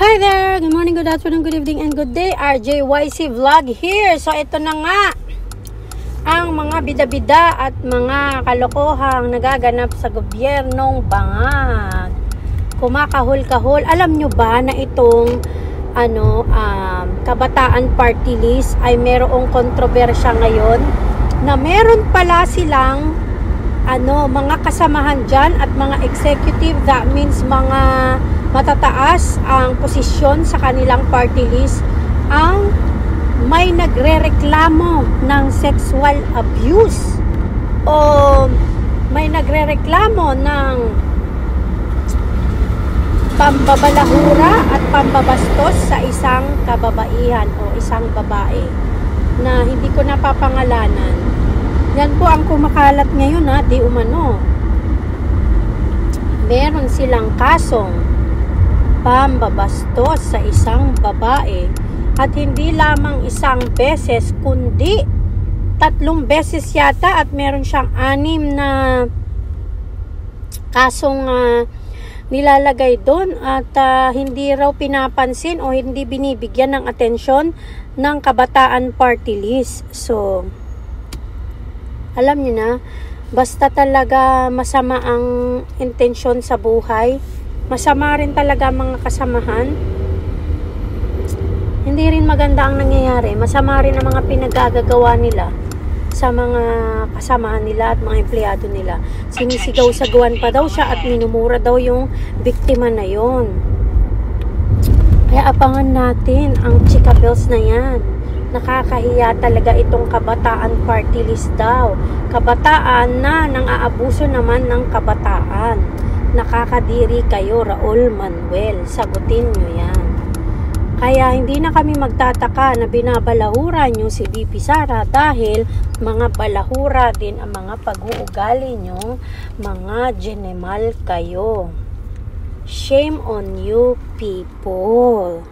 Hi there! Good morning, good afternoon, good evening, and good day. RJYC Vlog here. So, ito na nga ang mga bida-bida at mga kalokohang nagaganap sa gobyernong Bangag. Kumakahol-kahol. Alam nyo ba na itong Kabataan Party List ay merong kontrobersya ngayon na meron pala silang mga kasamahan dyan at mga executive, that means mga matataas ang posisyon sa kanilang party list ang may nagrereklamo ng sexual abuse o may nagrereklamo ng pambabalahura at pambabastos sa isang kababaihan o isang babae na hindi ko napapangalanan. Yan po ang kumakalat ngayon di umano. Meron silang kasong pambabastos sa isang babae at hindi lamang isang beses kundi 3 beses yata at meron siyang 6 na kasong nilalagay doon at hindi raw pinapansin o hindi binibigyan ng atensyon ng Kabataan Party List. So, alam niyo na, basta talaga masama ang intensyon sa buhay, masama rin talaga mga kasamahan, hindi rin maganda ang nangyayari, masama rin ang mga pinagagagawa nila sa mga kasamahan nila at mga empleyado nila. Sinisigaw-sagawan pa daw siya at minumura daw yung biktima na yon. Kaya abangan natin ang chika bells na yan. Nakakahiya talaga itong Kabataan Party List daw. Kabataan na nang-aabuso naman ng kabataan. Nakakadiri kayo, Raul Manuel. Sagutin nyo yan. Kaya hindi na kami magtataka na binabalahura nyo si VP Sara dahil mga balahura din ang mga pag-uugali nyo. Mga genemal kayo. Shame on you people.